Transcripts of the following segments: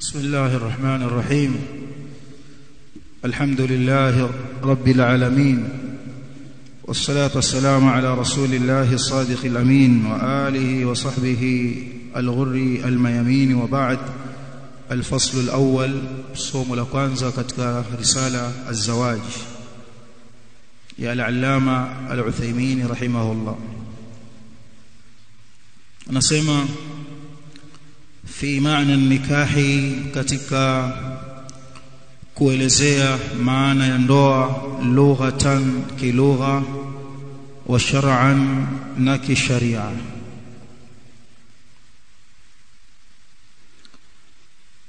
بسم الله الرحمن الرحيم. الحمد لله رب العالمين، والصلاة والسلام على رسول الله الصادق الأمين وآله وصحبه الغر الميامين، وبعد. الفصل الأول، صوم لكوانزا كتك رسالة الزواج يا العلامة العثيمين رحمه الله. نسمع في معنى النكاح katika kuelezea maana ya ndoa lughatan, kilugha, wa shar'an, na kisharia.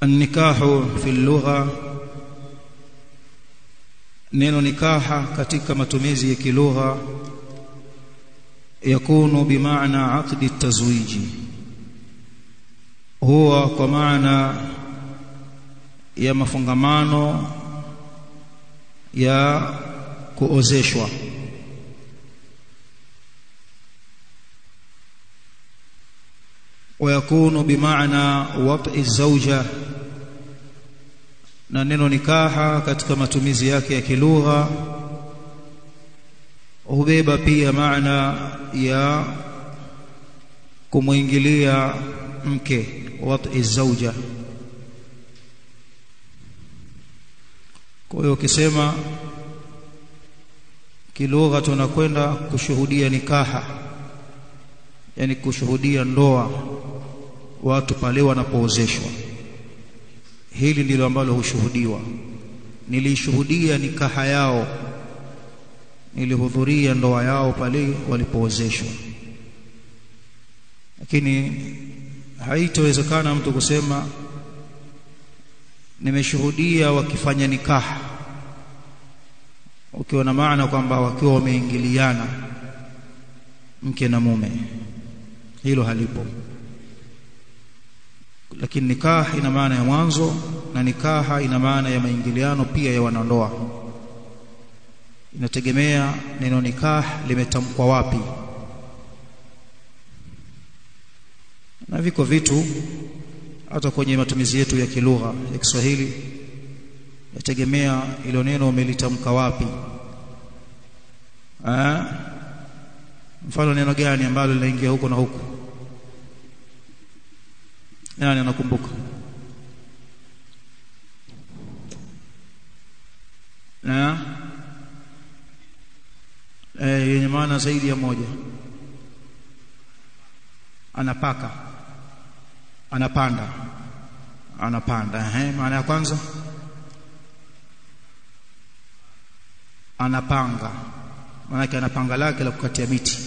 An-nikahu fi al-lugha, neno nikaha katika matumizi ya kilugha yakunu bimaana aqdi at-tazwiji, huwa kwa maana ya mafungamano ya kuozeshwa. ويكون بمعنى وطء الزوجة, na neno nikaha katika matumizi yake ya kilugha hubeba pia maana ya kumuingilia mke, wat'i zauja. Kwa hiyo ukisema kilugha tunakwenda kushuhudia nikaha, yani kushuhudia ndoa watu pale wanapoozeshwa, hili ndilo ambalo hushuhudiwa. Nilishuhudia nikaha yao, nilihudhuria ndoa yao pale walipoozeshwa. Lakini haitowezekana mtu kusema nimeshuhudia wakifanya nikaha, ukiwa na maana kwamba wakiwa wameingiliana mke na mume. Hilo halipo. Lakini nikaha ina maana ya mwanzo, na nikaha ina maana ya maingiliano pia ya wanandoa. Inategemea neno nikah limetamkwa wapi. Na viko vitu hata kwenye matumizi yetu ya kilugha ya Kiswahili yategemea ilo neno umelitamka wapi. Mfano neno gani ambalo linaingia huko na huko? Nani anakumbuka? Yenye maana zaidi ya moja. Anapaka, anapanda, anapanda. Maana ya kwanza anapanga, maana yake anapanga lake la kukatia miti.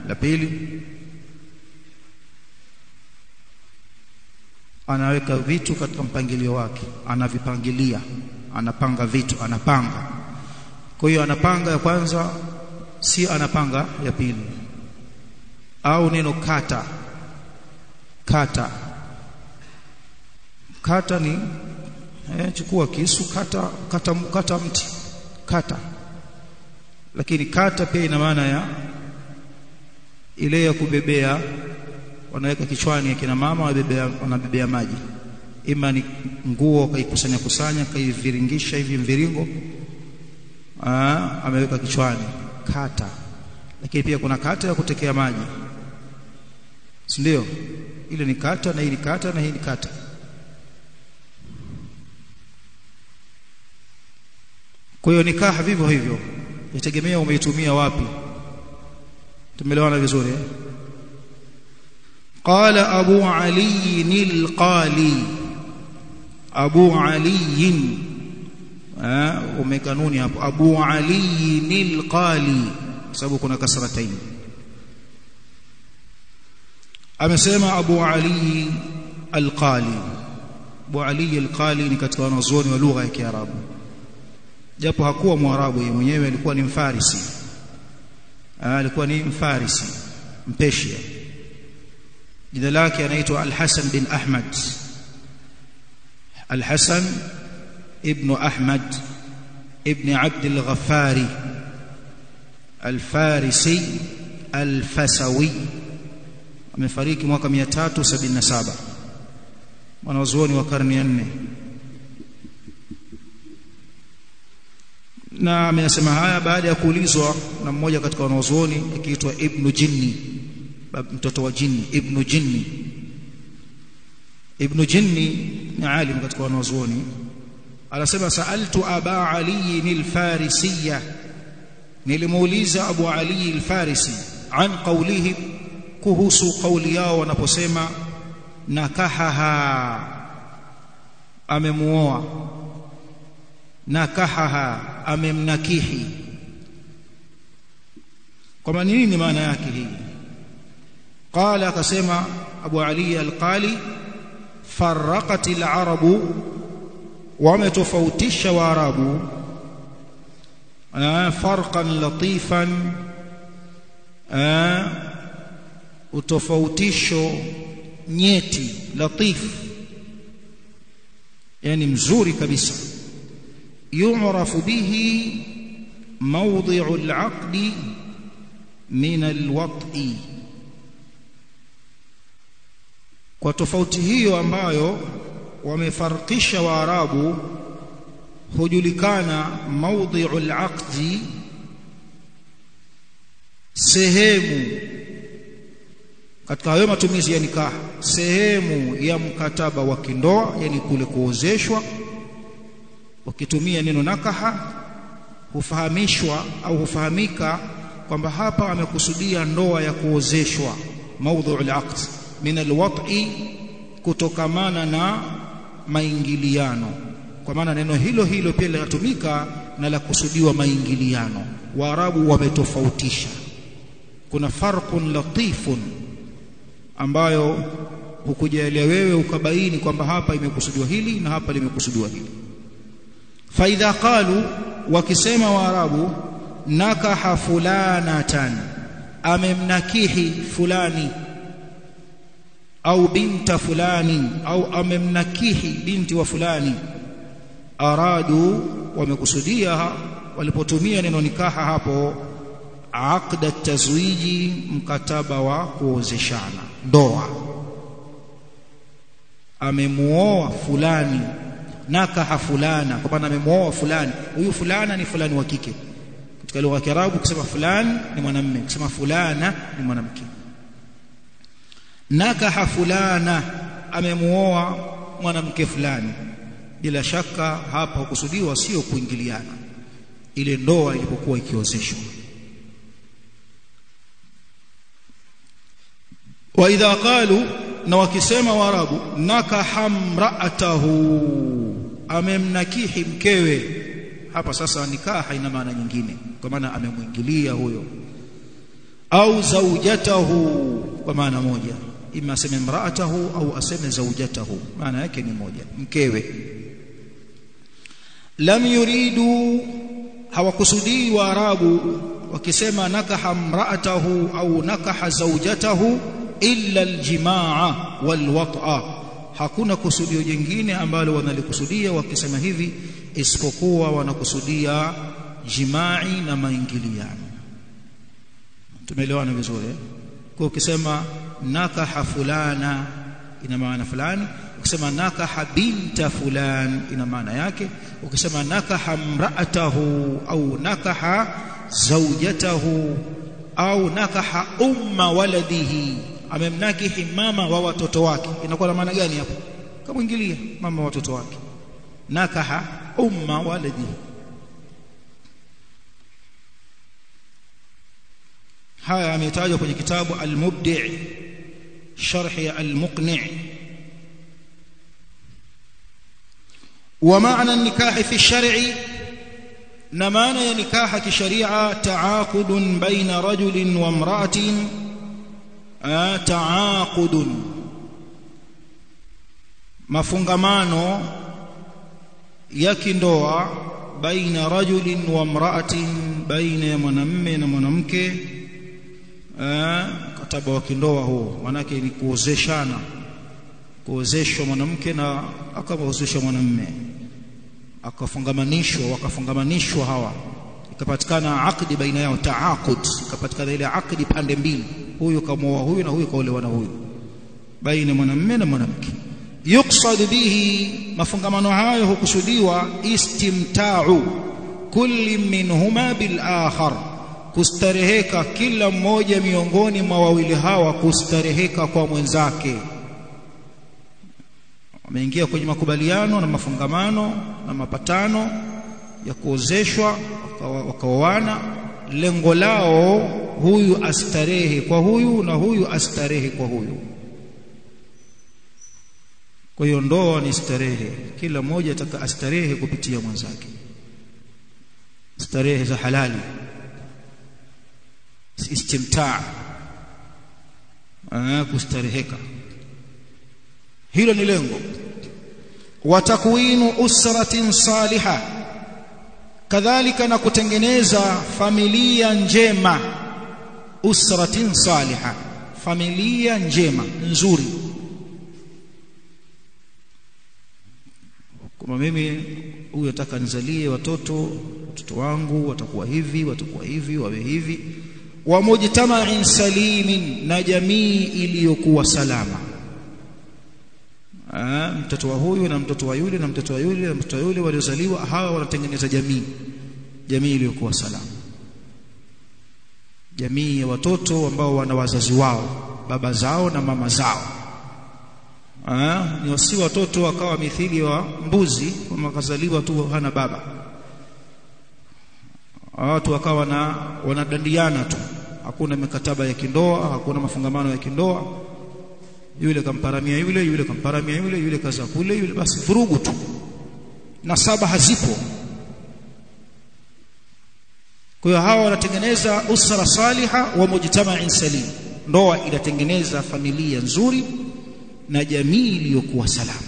La pili anaweka vitu katika mpangilio wake, anavipangilia, anapanga vitu, anapanga. Kwa hiyo anapanga ya kwanza si anapanga ya pili. Au neno kata, kata, kata ni chukua kisu, kata mti, kata. Lakini kata pia ina maana ya ile ya kubebea, wanaweka kichwani ya kina mama, wanabebea maji. Ima ni nguo kaikusanya, kaiviringisha hivi mviringo, ameweka kichwani, kata. Lakini pia kuna kata ya kutekea maji, si ndio? Ile ni kata, na hii ni kata, na hii ni kata. Kwa hiyo nikaha vivyo hivyo yategemea umeitumia wapi. Tumeelewana vizuri? Qala Abu Ali al-Qali, Abu Ali, umekanuni hapo, Abu Ali al-Qali, sababu kuna kasratain. Amesema Abu Ali al-Qali. Abu Ali al-Qali ni katika wanazuoni wa lugha ya Kiarabu, japo hakuwa Mwarabu yeye mwenyewe, alikuwa ni Mfarisi. Alikuwa ni Mfarisi, Mpeshia. Jina lake anaitwa Al-Hasan bin Ahmad, Al-Hasan ibn Ahmad ibn Abd al-Ghaffari Al-Farisi Al-Fasawi. Amefariki mwaka 377. wanazuoni wa karne ya 4 na amesema haya baada ya kuulizwa na mmoja katika wanazuoni akiitwa Ibn Jinni, mtoto wa Jinni. Ibn Jinni ni alim katika wanazuoni. Anasema sa'altu Aba Ali al-Farisiyya, nilimuuliza Abu Ali al-Farisi an qawlihim, kuhusu kauli yao wanaposema nakahaha, amemuoa, nakahaha, amemnakihi. Kwa nini maana yake hii? Qala, akasema Abu Ali al-Qali, farraqat al-arabu, wametofautisha waarabu farqan latifan, utofautisho nyeti, latif yani mzuri kabisa. yu'rafu bihi mawdhi'u al-'aqdi min al-wat'i, kwa tofauti hiyo ambayo wamefarikisha waarabu hujulikana mawdhi'u al-'aqdi, sehemu katika hayo matumizi ya nikah, sehemu ya mkataba wa kindoa, yani kule kuozeshwa. Wakitumia neno nakaha hufahamishwa au hufahamika kwamba hapa amekusudia ndoa ya kuozeshwa, mawdhi'u al-'aqd min al-wat'i, kutokamana na maingiliano. Kwa maana neno hilo hilo pia linatumika na la kusudiwa maingiliano. Waarabu wametofautisha, kuna farqun latifun ambayo hukujaelewa wewe ukabaini kwamba hapa imekusudiwa hili na hapa limekusudiwa hili. Fa idha qalu, wakisema Waarabu nakaha fulanatan, amemnakihi fulani, au binta fulani, au amemnakihi binti wa fulani, aradu, wamekusudia walipotumia neno nikaha hapo aqda tazwiji, mkataba wa kuozeshana, ndoa. Amemuoa fulani, nakaha fulana, kwa maana amemuoa fulani. Huyu fulana ni fulani wa kike. Katika lugha ya Kiarabu kusema fulani ni mwanamume, kusema fulana ni mwanamke. Nakaha fulana, amemuoa mwanamke fulani. Bila shaka hapa hukusudiwa sio kuingiliana, ile ndoa ilipokuwa ikiozeshwa. Wa idha qalu, na wakisema Waarabu nakaha mra'atahu, amemnakihi mkewe, hapa sasa nikaha ina maana nyingine, kwa maana amemwingilia huyo. Au zaujatahu, kwa maana moja, ima aseme mra'atahu au aseme zaujatahu, maana yake ni moja, mkewe. Lam yuridu, hawakusudii Waarabu wakisema nakaha mra'atahu au nakaha zaujatahu illa aljimaa walwat'a, hakuna kusudio jingine ambalo wanalikusudia wakisema hivi isipokuwa wanakusudia jimai na maingiliano. Tumeelewana vizuri eh? Kwa ukisema nakaha fulana ina maana fulani, ukisema nakaha binta fulan ina maana yake, ukisema nakaha mra'atahu au nakaha zawjatahu au nakaha umma waladihi, amemnakihi mama wa watoto wake, inakuwa na maana gani hapo? Kamwingilia mama wa watoto wake. Nakaha umma waladihi. haya ametajwa kwenye kitabu Al-Mubdi' sharh ya Al-Muqni'. Wa ma'na an-nikah fi ash-shar'i, na maana ya nikaha kisharia ta'aqudun baina rajulin wa imra'atin, ta'aqudun, mafungamano ya kindoa baina rajulin wa imra'atin, baina ya mwanamume na mwanamke. Mkataba wa kindoa huo manake ni kuozeshana, kuozeshwa mwanamke na akaozeshwa mwanamume, akafungamanishwa, wakafungamanishwa hawa, ikapatikana akdi baina yao, taaqud, ikapatikana ile akdi pande mbili, huyu kamuoa huyu na huyu kaolewa na huyu, baina mwanamume na mwanamke. yuqsad bihi, mafungamano hayo hukusudiwa istimta'u kulli minhuma bil akhar, kustareheka kila mmoja miongoni mwa wawili hawa kustareheka kwa mwenzake. Wameingia kwenye makubaliano na mafungamano na mapatano ya kuozeshwa, wakaoana, lengo lao huyu astarehe kwa huyu na huyu astarehe kwa huyu. Kwa hiyo ndoa ni starehe, kila mmoja ataka astarehe kupitia mwenzake, starehe za halali, istimtaa, kustareheka, hilo ni lengo. Wa takwinu usratin salihah, kadhalika na kutengeneza familia njema. Usratin salihah, familia njema nzuri. Kama mimi huyu nataka nizalie watoto wangu watakuwa hivi, wawe hivi. Wa mujtama'in salimin, na jamii iliyokuwa salama. Mtoto wa huyu na mtoto wa yule na mtoto wa yule na mtoto wa yule waliozaliwa, hawa wanatengeneza jamii iliyokuwa salama. Jamii ya watoto ambao wana wazazi wao, baba zao na mama zao. Ni wasi watoto wakawa mithili wa mbuzi, kama kazaliwa tu hana baba. Watu wakawa wanadandiana tu, hakuna mikataba ya kindoa, hakuna mafungamano ya kindoa. Yule kamparamia yule kamparamia yule kaza kule, yule basi vurugu tu, nasaba hazipo. Kwa hiyo hawa wanatengeneza usra saliha wa mujtama'in salim. Ndoa inatengeneza familia nzuri na jamii iliyokuwa salama.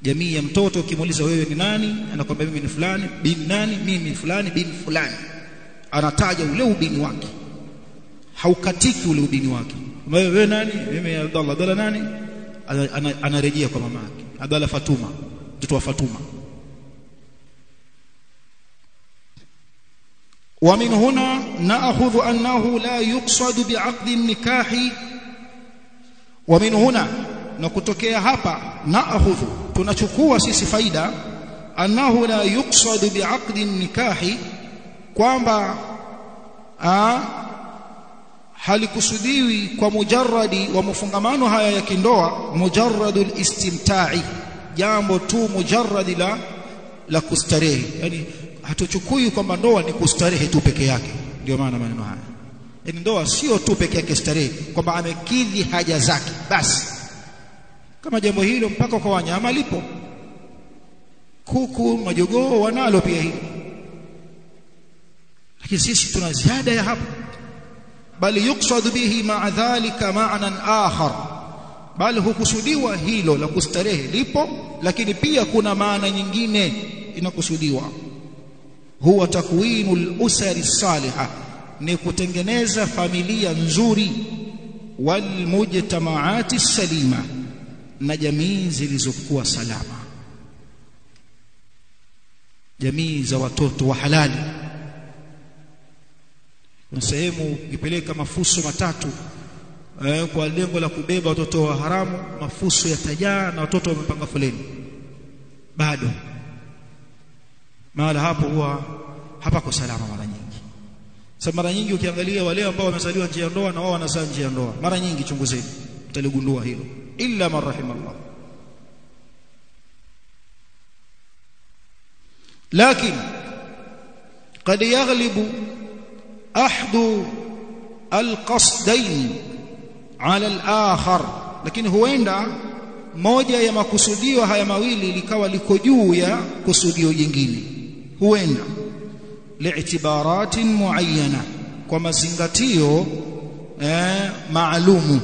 Jamii ya mtoto, ukimuuliza wewe ni nani, anakuambia mimi ni fulani bin nani, mimi fulani bin fulani, anataja ule ubini wake, haukatiki ule ubini wake. Wewe nani? Mimi Abdallah nani? Anarejea kwa mama yake, Abdallah Fatuma, mtoto wa Fatuma. Wa min huna na'khudhu annahu la yuqsad bi'aqdi an-nikahi. Wa min huna, na kutokea hapa, na'khudhu, tunachukua sisi faida, annahu la yuqsad bi'aqdi an-nikahi, kwamba halikusudiwi kwa mujarradi wa mafungamano haya ya kindoa, mujarradul istimta'i, jambo tu mujarradi la kustarehe. Yani hatuchukui kwamba ndoa ni kustarehe tu peke yake. Ndio maana maneno haya, yani ndoa sio tu peke yake starehe, kwamba amekidhi haja zake basi. Kama jambo hilo mpaka kwa wanyama lipo, kuku, majogoo wanalo pia hili, lakini sisi tuna ziada ya hapo. Bali yuqsad bihi ma'a dhalika ma'nan akhar, bali hukusudiwa hilo la kustarehe lipo, lakini pia kuna maana nyingine inakusudiwa. Huwa takwinul usari salihah, ni kutengeneza familia nzuri, wal mujtama'ati salima, na jamii zilizokuwa salama, jamii za watoto wa halali. Kuna sehemu ukipeleka mafuso matatu kwa lengo la kubeba watoto wa haramu, mafuso yatajaa na watoto wamepanga foleni, bado mahala hapo huwa hapako salama mara nyingi. Sasa mara nyingi ukiangalia wale ambao wamezaliwa nje ya ndoa na wao wanazaa nje ya ndoa, mara nyingi chunguzeni, mtaligundua hilo, illa man rahimallah. Lakini qad yaghlibu ahdu alqasdain ala al-akhar, lakini huenda moja ya makusudio haya mawili likawa liko juu ya kusudio jingine. Huenda li'tibaratin muayyana, kwa mazingatio maalumu,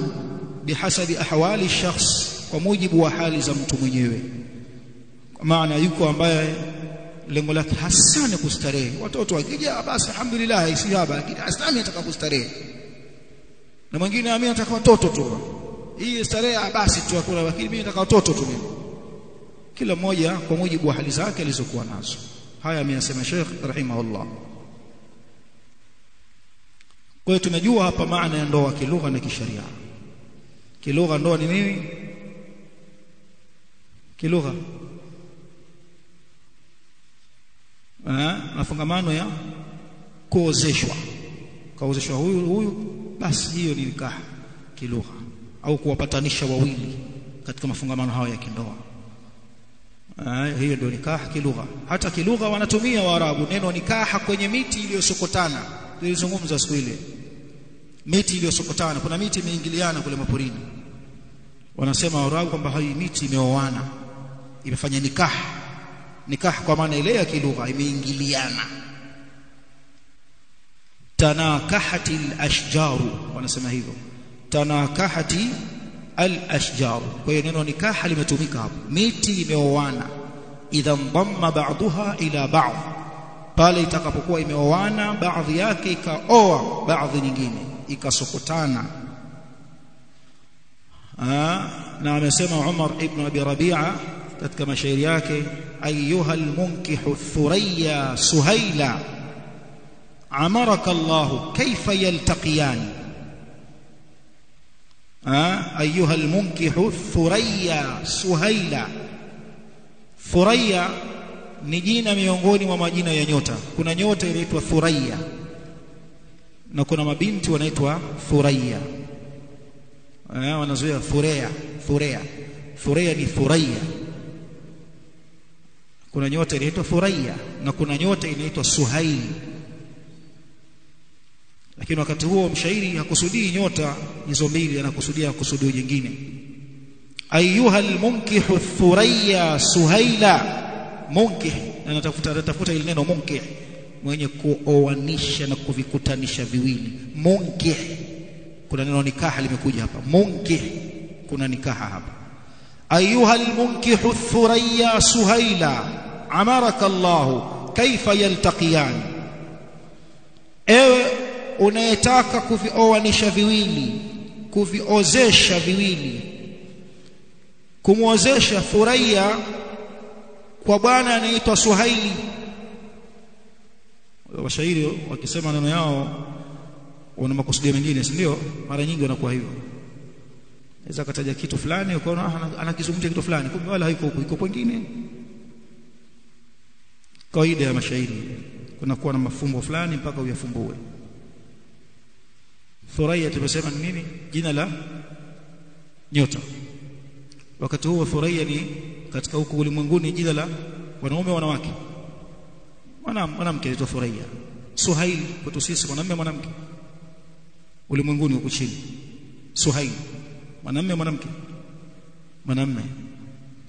bihasabi ahwali shakhs, kwa mujibu wa hali za mtu mwenyewe. Kwa maana yuko ambaye lengo lake hasa ni kustarehe, watoto wakija basi alhamdulillah isihaba, lakini asami ataka kustarehe, na mwingine mimi nataka watoto tu, hii starehe basi tu hakuna, lakini mimi nataka watoto tu mimi. Kila mmoja kwa mujibu wa hali zake alizokuwa nazo. Haya ameyasema Sheikh rahimahullah. Kwa hiyo tunajua hapa maana ya ndoa kilugha na kisheria. Kilugha ndoa ni nini? Ni kutengeneza familia nzuri, wal mujtama'ati salima, na jamii zilizokuwa salama. Wa min huna na'khudhu annahu la yuqsad bi'aqdi an-nikahi, kwamba halikusudiwi kwa mujarradi wa mafungamano haya ya kindoa, mujarradul istimta'i, jambo tu mujarradi la kustarehe. Lakini sisi tunazihada ya hapo. Bali yuqsad bihi ma dhalika ma'nan akhar, bali hukusudiwa hilo la kustarehe lipo, lakini pia kuna maana nyingine inakusudiwa. Huwa takwinul usari salihah, ni kutengeneza familia nzuri, wal mujtama'ati salima, na jamii zilizokuwa salama. kilugha mafungamano ya kuozeshwa, kaozeshwa huyu basi hiyo ni nikah kilugha, au kuwapatanisha wawili katika mafungamano hayo ya kindoa. Hiyo ndio nikah kilugha. Hata kilugha wanatumia Waarabu neno nikah kwenye miti iliyosokotana. Tulizungumza siku ile, miti iliyosokotana. Kuna miti imeingiliana kule maporini, wanasema Waarabu kwamba hii miti imeoana, imefanya nikah kwa maana ile ya kilugha, imeingiliana. Tanakahati al-ashjaru, wanasema hivyo, tanakahati al-ashjaru. Kwa hiyo neno nikah limetumika hapo, miti imeoana. Idha dhamma ba'daha ila ba'd, pale itakapokuwa imeoana baadhi yake ikaoa baadhi nyingine, ikasokotana. Na amesema Umar ibn Abi Rabi'a katika mashairi yake, ayyuha al-munkihu thuraya suhaila amaraka Allah kayfa yaltaqiyan. Ayyuha al-munkihu thuraya suhaila. Thuraya ni jina miongoni mwa majina ya nyota. Kuna nyota inaitwa Thuraya na kuna mabinti wanaitwa Thuraya. Wanazoea Thurea ni Thuraya. Kuna nyota inaitwa Thuraya na kuna nyota inaitwa Suhail. Lakini wakati huo mshairi hakusudii nyota hizo mbili, anakusudia kusudio jingine. Ayyuha al-munkihu thuraya suhaila. Munkih, anatafuta ile neno munkih, mwenye kuoanisha na kuvikutanisha viwili. Munkih, kuna neno nikaha limekuja hapa. Munkih, kuna nikaha hapa. Ayyuha al-munkihu thuraya suhaila amaraka Allah kaifa yaltaqiyan. Ewe unayetaka kuvioanisha viwili, kuviozesha viwili, kumuozesha Thuraya kwa bwana anaitwa Suhaili. Washairi wakisema neno yao wana makusudio mengine, si ndio? Mara nyingi wanakuwa hivyo. Naweza kataja kitu fulani ukaona anakizungumzia kitu fulani, kumbe wala haiko huko, iko kwingine. Kawaida ya mashairi kuna kuwa na mafumbo fulani mpaka uyafumbue. Thuraya tumesema ni nini? Jina la nyota. Wakati huo Thuraya ni katika huko ulimwenguni jina la wanaume wanawake. Mwanamke anaitwa Thuraya. Suhail kwetu sisi mwanamume mwanamke. Ulimwenguni huko chini Suhail mwanamume mwanamume.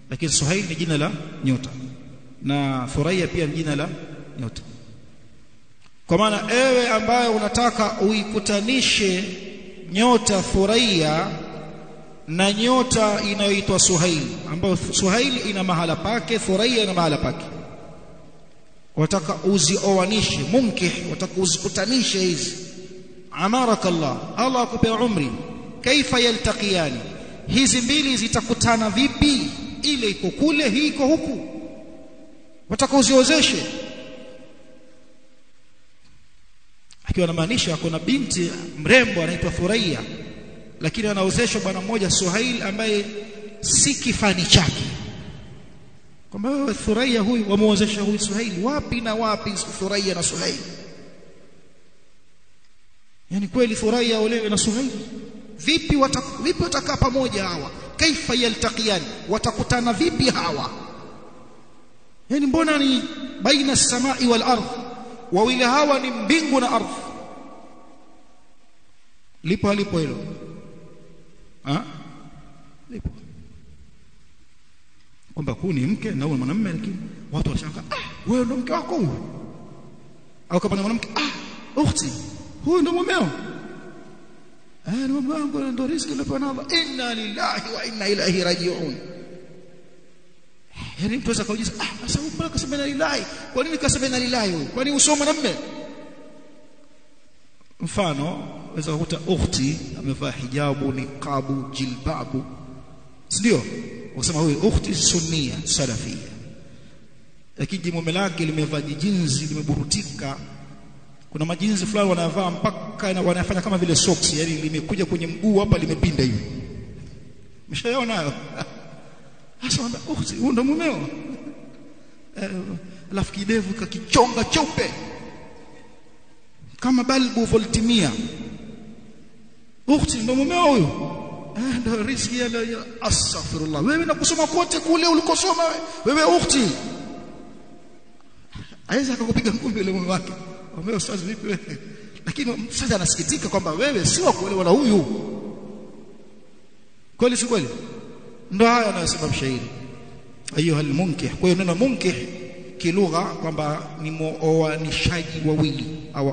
Lakini Suhail ni jina la nyota na Thuraya pia ni jina la nyota. Kwa maana ewe ambaye unataka uikutanishe nyota Thuraya na nyota inayoitwa Suhail, ambayo Suhail ina mahala pake, Thuraya ina mahala pake, wataka uzioanishe, munkih, wataka uzikutanishe hizi. Amaraka Allah akupe umri, kaifa yaltaqiyani, hizi mbili zitakutana vipi? Ile iko kule, hii iko huku, wataka uziozeshe. Akiwa anamaanisha kuna binti mrembo anaitwa Thuraya, lakini anaozeshwa bwana mmoja Suhail ambaye si kifani chake. Kwamba wewe Thuraya huyu wamuozesha huyu Suhail, wapi na wapi Thuraya na Suhail? Yani kweli Thuraya olewe na Suhail? Vipi watakaa pamoja hawa? Kaifa yaltaqiyan, watakutana vipi hawa? Yani mbona ni baina as-samai wal ardh, wawili hawa ni mbingu na ardhi. Lipo halipo hilo? Lipo. Kwamba huyu ni mke na huyu mwanamume, lakini watu wanashangaa, wewe ndo mke wako huyu? Au kama ni mwanamke, ukhti, huyu ndo mumeo? Ni mume wangu, ndo riziki aliyopewa na Allah. Inna lillahi wa inna ilaihi raji'un. Yani mtu akajiuliza, sasa mbona kasema inna lillahi? Kwa nini kasema inna lillahi huyu? Kwa nini usome mwanamume? Mfano waweza kukuta ukhti amevaa hijabu, niqabu, jilbabu, ndio wasema huyu ukhti sunnia salafia, lakini mume lake limevaa jinzi, limeburutika. Kuna majinzi fulani wanavaa mpaka wanafanya kama vile socks, yani limekuja kwenye mguu hapa, limepinda hivi. Mshayaona hayo? Sasa mwambia ukhti huyo ndo mumeo. Alafu kidevu kakichonga cheupe kama balbu voltimia. Ukhti ndo mumeo huyo. Ndo riziki ya astaghfirullah. Wewe nakusoma kote kule ulikosoma wewe ukhti. Aweza akakupiga ngumi yule mume wake. Wewe ustazi vipi wewe? Lakini sasa anasikitika kwamba wewe si wa kuolewa na huyu. Kweli si kweli? Ndio haya anasema mshairi. Ayuha almunkih. Kwa hiyo neno munkih kilugha kwamba ni muoanishaji wawili au